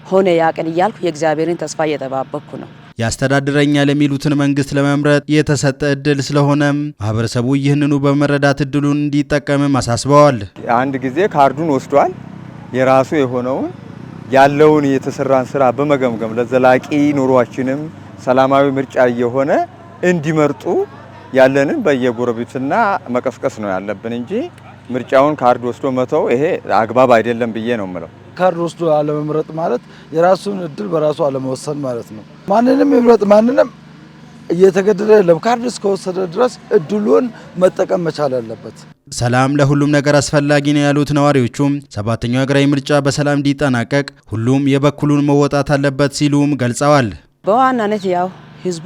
ሆነ ያቀን እያልኩ የእግዚአብሔርን ተስፋ እየተባበኩ ነው። ያስተዳድረኛል የሚሉትን መንግስት ለመምረጥ የተሰጠ እድል ስለሆነም ማህበረሰቡ ይህንኑ በመረዳት እድሉን እንዲጠቀምም አሳስበዋል። አንድ ጊዜ ካርዱን ወስዷል። የራሱ የሆነውን ያለውን የተሰራን ስራ በመገምገም ለዘላቂ ኑሯችንም ሰላማዊ ምርጫ የሆነ እንዲመርጡ ያለንን በየጎረቤትና መቀስቀስ ነው ያለብን እንጂ ምርጫውን ካርድ ወስዶ መተው ይሄ አግባብ አይደለም ብዬ ነው የምለው። ካርድ ወስዶ አለመምረጥ ማለት የራሱን እድል በራሱ አለመወሰን ማለት ነው። ማንንም ይምረጥ ማንንም እየተገደደ የለም። ካርድ እስከወሰደ ድረስ እድሉን መጠቀም መቻል አለበት። ሰላም ለሁሉም ነገር አስፈላጊ ነው ያሉት ነዋሪዎቹም ሰባተኛው ሀገራዊ ምርጫ በሰላም እንዲጠናቀቅ ሁሉም የበኩሉን መወጣት አለበት ሲሉም ገልጸዋል። በዋናነት ያው ህዝቡ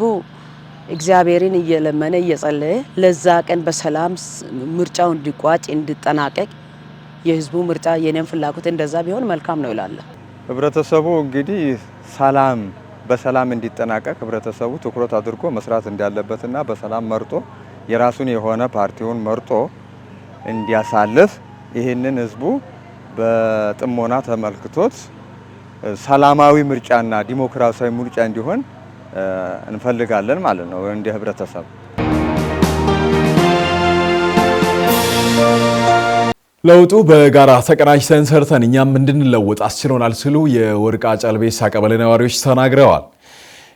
እግዚአብሔርን እየለመነ እየጸለየ ለዛ ቀን በሰላም ምርጫው እንዲቋጭ እንዲጠናቀቅ የህዝቡ ምርጫ የኔም ፍላጎት እንደዛ ቢሆን መልካም ነው ይላል። ህብረተሰቡ እንግዲህ ሰላም በሰላም እንዲጠናቀቅ ህብረተሰቡ ትኩረት አድርጎ መስራት እንዳለበትና በሰላም መርጦ የራሱን የሆነ ፓርቲውን መርጦ እንዲያሳልፍ ይህንን ህዝቡ በጥሞና ተመልክቶት ሰላማዊ ምርጫና ዲሞክራሲያዊ ምርጫ እንዲሆን እንፈልጋለን ማለት ነው እንደ ህብረተሰብ። ለውጡ በጋራ ተቀናጅተን ሰርተን እኛም እንድንለወጥ አስችሎናል ሲሉ የወርቃ ጨልቤሳ ቀበሌ ነዋሪዎች ተናግረዋል።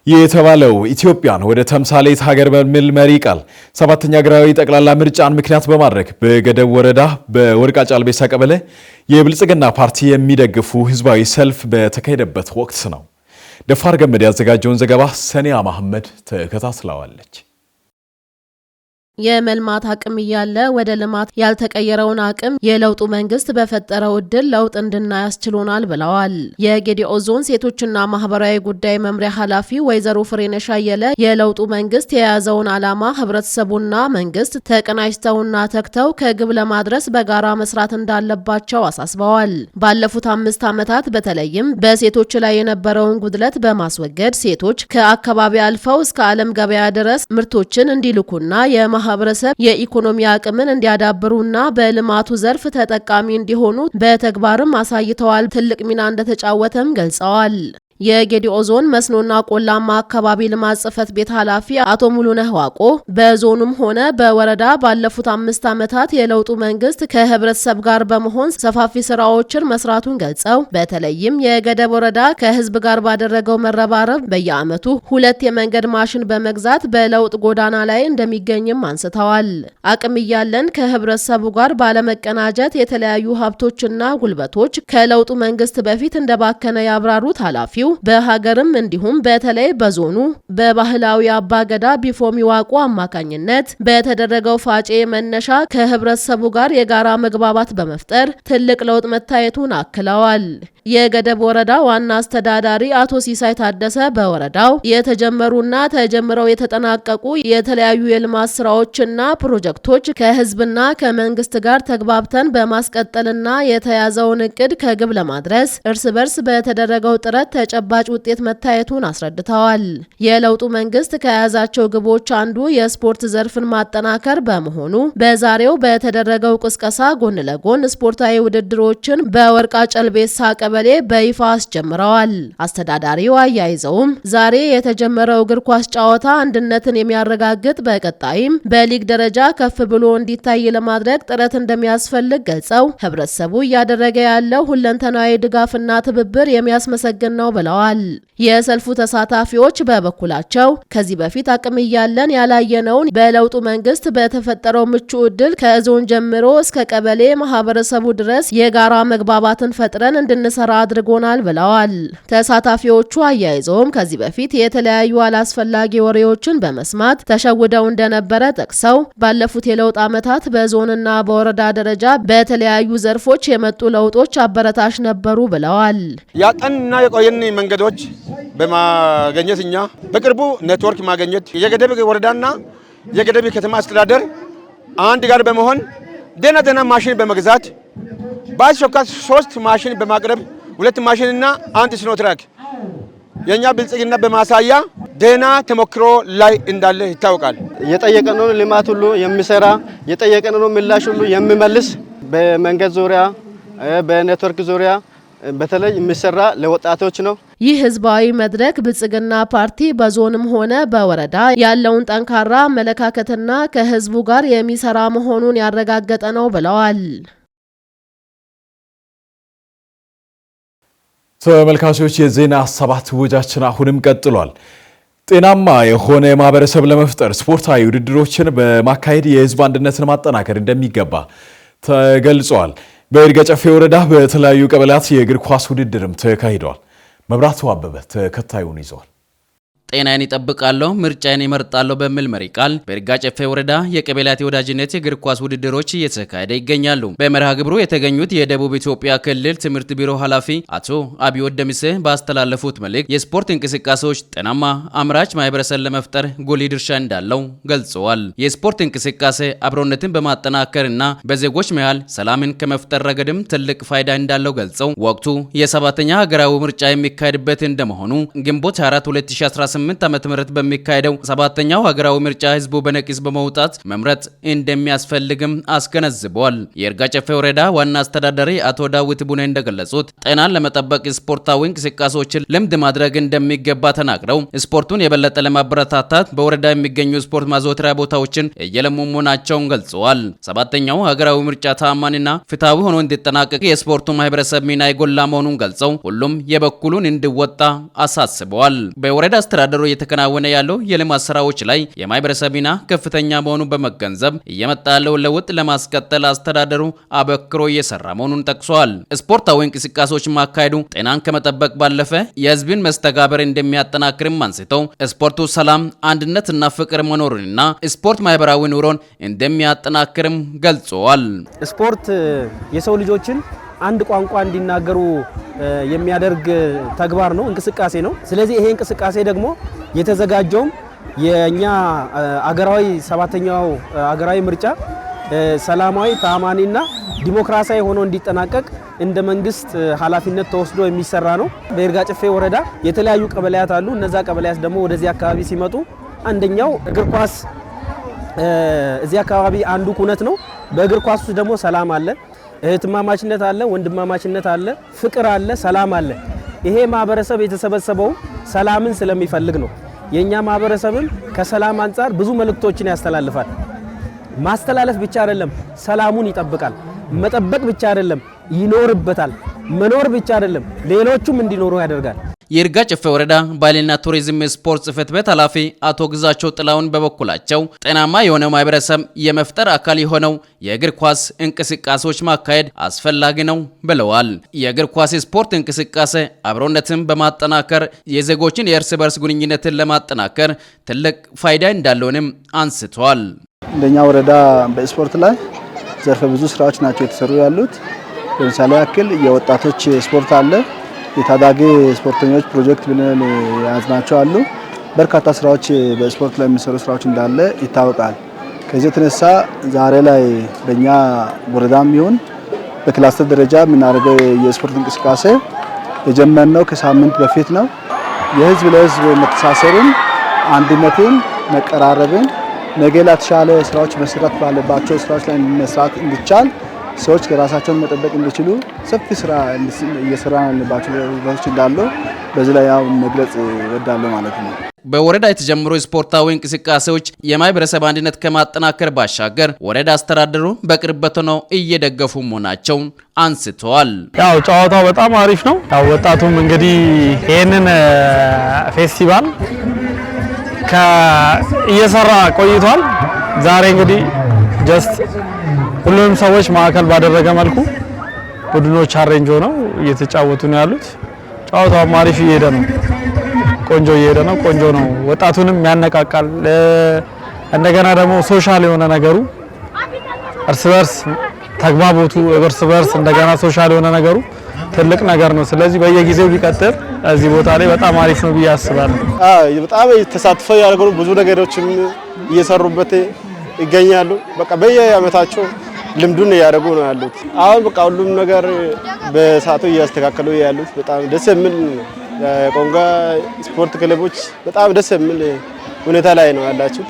የተባለው ኢትዮጵያን ወደ ተምሳሌት ሀገር በሚል መሪ ቃል ሰባተኛ ሀገራዊ ጠቅላላ ምርጫን ምክንያት በማድረግ በገደብ ወረዳ በወርቃ ጨልቤሳ ቀበሌ የብልጽግና ፓርቲ የሚደግፉ ህዝባዊ ሰልፍ በተካሄደበት ወቅት ነው። ደፋር ገመድ ያዘጋጀውን ዘገባ ሰኒያ መሐመድ ተከታትለዋለች። የመልማት አቅም እያለ ወደ ልማት ያልተቀየረውን አቅም የለውጡ መንግስት በፈጠረው እድል ለውጥ እንድናይ ያስችሎናል ብለዋል። የጌዲኦ ዞን ሴቶችና ማህበራዊ ጉዳይ መምሪያ ኃላፊ ወይዘሮ ፍሬነሽ አየለ የለውጡ መንግስት የያዘውን ዓላማ ህብረተሰቡና መንግስት ተቀናጅተውና ተግተው ከግብ ለማድረስ በጋራ መስራት እንዳለባቸው አሳስበዋል። ባለፉት 5 ዓመታት በተለይም በሴቶች ላይ የነበረውን ጉድለት በማስወገድ ሴቶች ከአካባቢ አልፈው እስከ ዓለም ገበያ ድረስ ምርቶችን እንዲልኩና ማህበረሰብ የኢኮኖሚ አቅምን እንዲያዳብሩና በልማቱ ዘርፍ ተጠቃሚ እንዲሆኑ በተግባርም አሳይተዋል። ትልቅ ሚና እንደተጫወተም ገልጸዋል። የጌዲኦ ዞን መስኖና ቆላማ አካባቢ ልማት ጽሕፈት ቤት ኃላፊ አቶ ሙሉነህ ዋቆ በዞኑም ሆነ በወረዳ ባለፉት 5 ዓመታት የለውጡ መንግስት ከህብረተሰብ ጋር በመሆን ሰፋፊ ስራዎችን መስራቱን ገልጸው በተለይም የገደብ ወረዳ ከህዝብ ጋር ባደረገው መረባረብ በየዓመቱ 2 የመንገድ ማሽን በመግዛት በለውጥ ጎዳና ላይ እንደሚገኝም አንስተዋል። አቅም እያለን ከህብረተሰቡ ጋር ባለመቀናጀት የተለያዩ ሀብቶችና ጉልበቶች ከለውጡ መንግስት በፊት እንደባከነ ያብራሩት ኃላፊው በሀገርም እንዲሁም በተለይ በዞኑ በባህላዊ አባገዳ ቢፎሚ ዋቆ አማካኝነት በተደረገው ፋጬ መነሻ ከህብረተሰቡ ጋር የጋራ መግባባት በመፍጠር ትልቅ ለውጥ መታየቱን አክለዋል። የገደብ ወረዳ ዋና አስተዳዳሪ አቶ ሲሳይ ታደሰ በወረዳው የተጀመሩና ተጀምረው የተጠናቀቁ የተለያዩ የልማት ስራዎችና ፕሮጀክቶች ከህዝብና ከመንግስት ጋር ተግባብተን በማስቀጠልና የተያዘውን እቅድ ከግብ ለማድረስ እርስ በርስ በተደረገው ጥረት ተጨባጭ ውጤት መታየቱን አስረድተዋል። የለውጡ መንግስት ከያዛቸው ግቦች አንዱ የስፖርት ዘርፍን ማጠናከር በመሆኑ በዛሬው በተደረገው ቅስቀሳ ጎን ለጎን ስፖርታዊ ውድድሮችን በወርቃ ጨልቤሳ ቀበሌ በይፋ አስጀምረዋል። አስተዳዳሪው አያይዘውም ዛሬ የተጀመረው እግር ኳስ ጨዋታ አንድነትን የሚያረጋግጥ በቀጣይም በሊግ ደረጃ ከፍ ብሎ እንዲታይ ለማድረግ ጥረት እንደሚያስፈልግ ገልጸው ህብረተሰቡ እያደረገ ያለው ሁለንተናዊ ድጋፍና ትብብር የሚያስመሰግን ነው ብለዋል። የሰልፉ ተሳታፊዎች በበኩላቸው ከዚህ በፊት አቅም እያለን ያላየነውን በለውጡ መንግስት በተፈጠረው ምቹ ዕድል ከዞን ጀምሮ እስከ ቀበሌ ማህበረሰቡ ድረስ የጋራ መግባባትን ፈጥረን እንድንሰራ አድርጎናል ብለዋል። ተሳታፊዎቹ አያይዘውም ከዚህ በፊት የተለያዩ አላስፈላጊ ወሬዎችን በመስማት ተሸውደው እንደነበረ ጠቅሰው ባለፉት የለውጥ ዓመታት በዞንና በወረዳ ደረጃ በተለያዩ ዘርፎች የመጡ ለውጦች አበረታች ነበሩ ብለዋል። ያጠንና የቆየን መንገዶች በማገኘት እኛ በቅርቡ ኔትወርክ ማግኘት የገደብ ወረዳና የገደብ ከተማ አስተዳደር አንድ ጋር በመሆን ደና ማሽን በመግዛት በአስቸኳይ 3 ማሽን በማቅረብ 2 ማሽንና 1 ሲኖትራክ የኛ ብልጽግና በማሳያ ደና ተሞክሮ ላይ እንዳለ ይታወቃል። የጠየቀነውን ልማት ሁሉ የሚሰራ የጠየቀነውን ምላሽ ሁሉ የሚመልስ በመንገድ ዙሪያ በኔትወርክ ዙሪያ በተለይ የሚሰራ ለወጣቶች ነው። ይህ ህዝባዊ መድረክ ብልጽግና ፓርቲ በዞንም ሆነ በወረዳ ያለውን ጠንካራ አመለካከትና ከህዝቡ ጋር የሚሰራ መሆኑን ያረጋገጠ ነው ብለዋል። ተመልካቾች የዜና 7 ወጃችን አሁንም ቀጥሏል። ጤናማ የሆነ ማህበረሰብ ለመፍጠር ስፖርታዊ ውድድሮችን በማካሄድ የህዝብ አንድነትን ማጠናከር እንደሚገባ ተገልጿል። በይርጋ ጨፌ ወረዳ በተለያዩ ቀበሌያት የእግር ኳስ ውድድርም ተካሂዷል። መብራቱ አበበ ተከታዩን ይዟል። ጤናን ይጠብቃለሁ ምርጫን ይመርጣለሁ በሚል መሪ ቃል በይርጋ ጨፌ ወረዳ የቀበሌያት የወዳጅነት የእግር ኳስ ውድድሮች እየተካሄደ ይገኛሉ። በመርሃ ግብሩ የተገኙት የደቡብ ኢትዮጵያ ክልል ትምህርት ቢሮ ኃላፊ አቶ አብዮት ደምሴ ባስተላለፉት መልእክት የስፖርት እንቅስቃሴዎች ጤናማ አምራች ማህበረሰብ ለመፍጠር ጉልህ ድርሻ እንዳለው ገልጸዋል። የስፖርት እንቅስቃሴ አብሮነትን በማጠናከርና በዜጎች መሃል ሰላምን ከመፍጠር ረገድም ትልቅ ፋይዳ እንዳለው ገልጸው ወቅቱ የ7ኛ ሀገራዊ ምርጫ የሚካሄድበት እንደመሆኑ ግንቦት 4 2018 ዓመተ ምህረት በሚካሄደው 7ኛው ሀገራዊ ምርጫ ህዝቡ በነቂስ በመውጣት መምረጥ እንደሚያስፈልግም አስገነዝበዋል። የይርጋ ጨፌ ወረዳ ዋና አስተዳዳሪ አቶ ዳዊት ቡኔ እንደገለጹት ጤናን ለመጠበቅ ስፖርታዊ እንቅስቃሴዎችን ልምድ ማድረግ እንደሚገባ ተናግረው ስፖርቱን የበለጠ ለማበረታታት በወረዳ የሚገኙ ስፖርት ማዘውተሪያ ቦታዎችን እየለሙ መሆናቸውን ገልጸዋል። 7ኛው ሀገራዊ ምርጫ ተአማኒና ፍትሃዊ ሆኖ እንዲጠናቀቅ የስፖርቱ ማህበረሰብ ሚና የጎላ መሆኑን ገልጸው ሁሉም የበኩሉን እንዲወጣ አሳስበዋል። በወረዳ አስተዳደሩ እየተከናወነ ያለው የልማት ስራዎች ላይ የማህበረሰብ ሚና ከፍተኛ መሆኑን በመገንዘብ እየመጣ ያለው ለውጥ ለማስቀጠል አስተዳደሩ አበክሮ እየሰራ መሆኑን ጠቅሷል። ስፖርታዊ እንቅስቃሴዎች ማካሄዱ ጤናን ከመጠበቅ ባለፈ የህዝብን መስተጋበር እንደሚያጠናክርም አንስተው ስፖርቱ ሰላም፣ አንድነትና ፍቅር መኖሩንና ስፖርት ማህበራዊ ኑሮን እንደሚያጠናክርም ገልጸዋል። ስፖርት የሰው ልጆችን አንድ ቋንቋ እንዲናገሩ የሚያደርግ ተግባር ነው፣ እንቅስቃሴ ነው። ስለዚህ ይሄ እንቅስቃሴ ደግሞ የተዘጋጀውም የኛ አገራዊ 7ኛው አገራዊ ምርጫ ሰላማዊ ተአማኒና ዲሞክራሲያዊ ሆኖ እንዲጠናቀቅ እንደ መንግስት ኃላፊነት ተወስዶ የሚሰራ ነው። በይርጋ ጨፌ ወረዳ የተለያዩ ቀበሌያት አሉ። እነዛ ቀበሌያት ደግሞ ወደዚህ አካባቢ ሲመጡ አንደኛው እግር ኳስ እዚህ አካባቢ አንዱ ኩነት ነው። በእግር ኳስ ውስጥ ደግሞ ሰላም አለ፣ እህትማማችነት አለ፣ ወንድማማችነት አለ፣ ፍቅር አለ፣ ሰላም አለ። ይሄ ማህበረሰብ የተሰበሰበው ሰላምን ስለሚፈልግ ነው። የኛ ማህበረሰብም ከሰላም አንጻር ብዙ መልእክቶችን ያስተላልፋል። ማስተላለፍ ብቻ አይደለም፣ ሰላሙን ይጠብቃል። መጠበቅ ብቻ አይደለም፣ ይኖርበታል። መኖር ብቻ አይደለም፣ ሌሎቹም እንዲኖሩ ያደርጋል። የይርጋ ጨፌ ወረዳ ባህልና ቱሪዝም ስፖርት ጽሕፈት ቤት ኃላፊ አቶ ግዛቸው ጥላውን በበኩላቸው ጤናማ የሆነ ማህበረሰብ የመፍጠር አካል የሆነው የእግር ኳስ እንቅስቃሴዎች ማካሄድ አስፈላጊ ነው ብለዋል። የእግር ኳስ ስፖርት እንቅስቃሴ አብሮነትን በማጠናከር የዜጎችን የእርስ በርስ ግንኙነትን ለማጠናከር ትልቅ ፋይዳ እንዳለውንም አንስተዋል። እንደኛ ወረዳ በስፖርት ላይ ዘርፈ ብዙ ስራዎች ናቸው የተሰሩ ያሉት። ለምሳሌ ያክል የወጣቶች ስፖርት አለ፣ የታዳጊ ስፖርተኞች ፕሮጀክት ብለን ያዝናቸው አሉ። በርካታ ስራዎች በስፖርት ላይ የሚሰሩ ስራዎች እንዳለ ይታወቃል። ከዚህ የተነሳ ዛሬ ላይ በእኛ ወረዳም ይሁን በክላስተር ደረጃ የምናደርገው የስፖርት እንቅስቃሴ የጀመርነው ከሳምንት በፊት ነው። የህዝብ ለህዝብ መተሳሰርን፣ አንድነትን፣ መቀራረብን ነገ ለተሻለ ስራዎች መስራት ባለባቸው ስራዎች ላይ መስራት እንዲቻል ሰዎች ከራሳቸውን መጠበቅ እንዲችሉ ሰፊ ስራ እየሰራንባቸው ቦታዎች እንዳሉ በዚህ ላይ ያው መግለጽ እወዳለሁ ማለት ነው። በወረዳ የተጀመሩ ስፖርታዊ እንቅስቃሴዎች የማህበረሰብ አንድነት ከማጠናከር ባሻገር ወረዳ አስተዳደሩ በቅርበት ነው እየደገፉ መሆናቸውን አንስተዋል። ያው ጨዋታው በጣም አሪፍ ነው። ያው ወጣቱም እንግዲህ ይሄንን ፌስቲቫል እየሰራ ቆይቷል። ዛሬ እንግዲህ ጀስት ሁሉንም ሰዎች ማዕከል ባደረገ መልኩ ቡድኖች አሬንጅ ሆነው እየተጫወቱ ነው ያሉት። ጨዋታው አሪፍ እየሄደ ነው። ቆንጆ እየሄደ ነው። ቆንጆ ነው። ወጣቱንም ያነቃቃል። እንደገና ደግሞ ሶሻል የሆነ ነገሩ እርስ በርስ ተግባቦቱ እርስ በርስ እንደገና ሶሻል የሆነ ነገሩ ትልቅ ነገር ነው። ስለዚህ በየጊዜው ቢቀጥል እዚህ ቦታ ላይ በጣም አሪፍ ነው ብዬ አስባለሁ። በጣም ተሳትፈው ያደረጉ ብዙ ነገሮችም እየሰሩበት ይገኛሉ። በቃ በየአመታቸው ልምዱን ያደረጉ ነው ያሉት። አሁን በቃ ሁሉም ነገር በሰዓቱ እያስተካከሉ ያሉት በጣም ደስ የሚል የቆንጋ ስፖርት ክለቦች በጣም ደስ የሚል ሁኔታ ላይ ነው ያላቸው።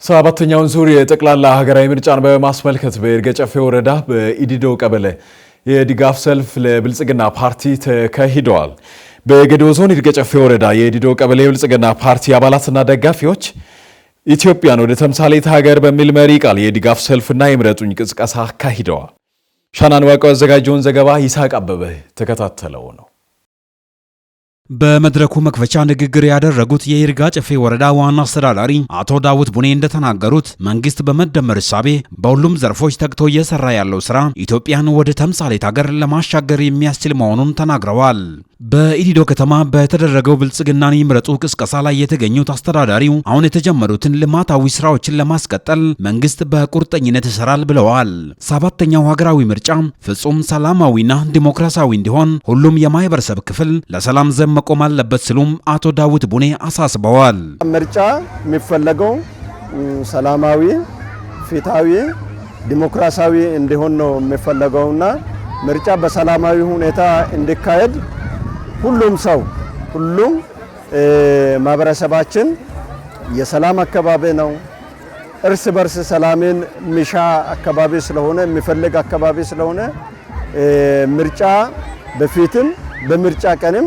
ሰባተኛውን ዙር የጠቅላላ ሀገራዊ ምርጫን በማስመልከት በይርጋ ጨፌ ወረዳ በኢዲዶ ቀበሌ የድጋፍ ሰልፍ ለብልጽግና ፓርቲ ተካሂደዋል። በጌዴኦ ዞን ይርጋ ጨፌ ወረዳ የኢዲዶ ቀበሌ የብልጽግና ፓርቲ አባላትና ደጋፊዎች ኢትዮጵያን ወደ ተምሳሌት ሀገር በሚል መሪ ቃል የድጋፍ ሰልፍና የምረጡኝ ቅስቀሳ አካሂደዋል። ሻናን ዋቀው ያዘጋጀውን ዘገባ ይስሐቅ አበበ ተከታተለው ነው። በመድረኩ መክፈቻ ንግግር ያደረጉት የይርጋ ጨፌ ወረዳ ዋና አስተዳዳሪ አቶ ዳዊት ቡኔ እንደተናገሩት መንግስት በመደመር እሳቤ በሁሉም ዘርፎች ተግቶ እየሰራ ያለው ስራ ኢትዮጵያን ወደ ተምሳሌት ሀገር ለማሻገር የሚያስችል መሆኑን ተናግረዋል። በኢዲዶ ከተማ በተደረገው ብልጽግናን ይምረጡ ቅስቀሳ ላይ የተገኙት አስተዳዳሪው አሁን የተጀመሩትን ልማታዊ ስራዎችን ለማስቀጠል መንግስት በቁርጠኝነት ይሰራል ብለዋል። ሰባተኛው ሀገራዊ ምርጫ ፍጹም ሰላማዊና ዲሞክራሲያዊ እንዲሆን ሁሉም የማህበረሰብ ክፍል ለሰላም ዘብ መቆም አለበት ሲሉም አቶ ዳዊት ቡኔ አሳስበዋል። ምርጫ የሚፈለገው ሰላማዊ፣ ፍትሃዊ፣ ዲሞክራሲያዊ እንዲሆን ነው የሚፈለገውና ምርጫ በሰላማዊ ሁኔታ እንዲካሄድ ሁሉም ሰው ሁሉም ማህበረሰባችን የሰላም አካባቢ ነው። እርስ በርስ ሰላምን ሚሻ አካባቢ ስለሆነ የሚፈልግ አካባቢ ስለሆነ ምርጫ በፊትም በምርጫ ቀንም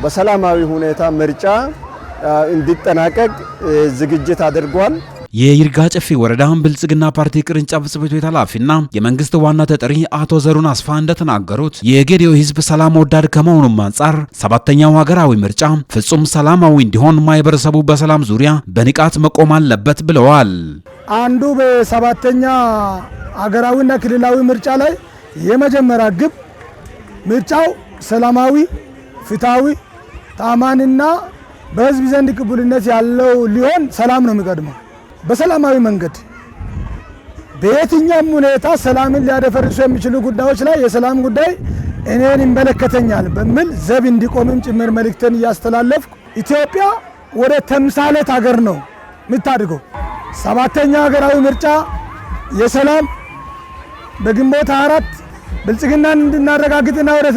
በሰላማዊ ሁኔታ ምርጫ እንዲጠናቀቅ ዝግጅት አድርጓል። የይርጋ ጨፌ ወረዳ ብልጽግና ፓርቲ ቅርንጫፍ ጽሕፈት ቤት ኃላፊና የመንግስት ዋና ተጠሪ አቶ ዘሩን አስፋ እንደተናገሩት የጌዴኦ ህዝብ ሰላም ወዳድ ከመሆኑም አንጻር ሰባተኛው ሀገራዊ ምርጫ ፍጹም ሰላማዊ እንዲሆን ማህበረሰቡ በሰላም ዙሪያ በንቃት መቆም አለበት ብለዋል። አንዱ በሰባተኛ ሀገራዊና ክልላዊ ምርጫ ላይ የመጀመሪያ ግብ ምርጫው ሰላማዊ፣ ፍትሃዊ፣ ታማኝና በህዝብ ዘንድ ቅቡልነት ያለው ሊሆን ሰላም ነው የሚቀድመው። በሰላማዊ መንገድ በየትኛውም ሁኔታ ሰላምን ሊያደፈርሱ የሚችሉ ጉዳዮች ላይ የሰላም ጉዳይ እኔን ይመለከተኛል በሚል ዘብ እንዲቆምም ጭምር መልእክትን እያስተላለፍኩ ኢትዮጵያ ወደ ተምሳሌት ሀገር ነው የምታድገው። ሰባተኛ ሀገራዊ ምርጫ የሰላም በግንቦት 24 ብልጽግናን እንድናረጋግጥና ወደ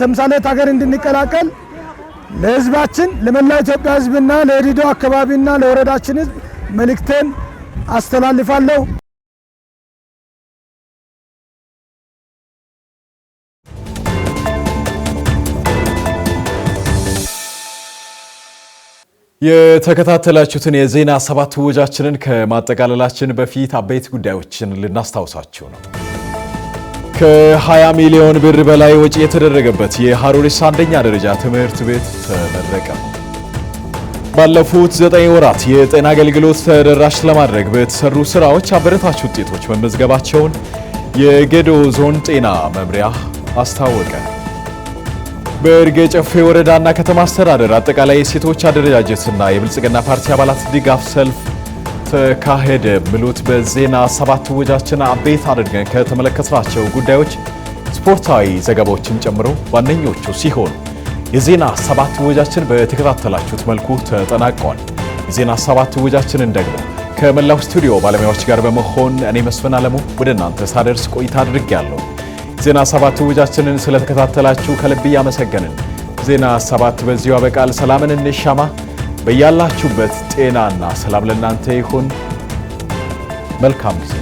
ተምሳሌት ሀገር እንድንቀላቀል ለህዝባችን ለመላ ኢትዮጵያ ህዝብና ለኢዲዶ አካባቢና ለወረዳችን ህዝብ መልእክቴን አስተላልፋለሁ። የተከታተላችሁትን የዜና ሰባት ወጃችንን ከማጠቃለላችን በፊት አበይት ጉዳዮችን ልናስታውሳችሁ ነው። ከ20 ሚሊዮን ብር በላይ ወጪ የተደረገበት የሀሮሪሳ አንደኛ ደረጃ ትምህርት ቤት ተመረቀ። ባለፉት 9 ወራት የጤና አገልግሎት ተደራሽ ለማድረግ በተሰሩ ስራዎች አበረታች ውጤቶች መመዝገባቸውን የጌዴኦ ዞን ጤና መምሪያ አስታወቀ። በይርጋ ጨፌ ወረዳና ከተማ አስተዳደር አጠቃላይ የሴቶች አደረጃጀትና የብልጽግና ፓርቲ አባላት ድጋፍ ሰልፍ ተካሄደ። ምሉት በዜና ሰባት ወጃችን አበይት አድርገን ከተመለከትናቸው ጉዳዮች ስፖርታዊ ዘገባዎችን ጨምሮ ዋነኞቹ ሲሆኑ የዜና ሰባት ወጃችን በተከታተላችሁት መልኩ ተጠናቋል። የዜና ሰባት ወጃችንን ደግሞ ከመላው ስቱዲዮ ባለሙያዎች ጋር በመሆን እኔ መስፍን አለሙ ወደ እናንተ ሳደርስ ቆይታ አድርጌያለሁ። ዜና 7 ውጃችንን ስለተከታተላችሁ ከልብ እያመሰገንን ዜና 7 በዚሁ ያበቃል። ሰላምን እንሻማ። በያላችሁበት ጤናና ሰላም ለእናንተ ይሁን። መልካም ጊዜ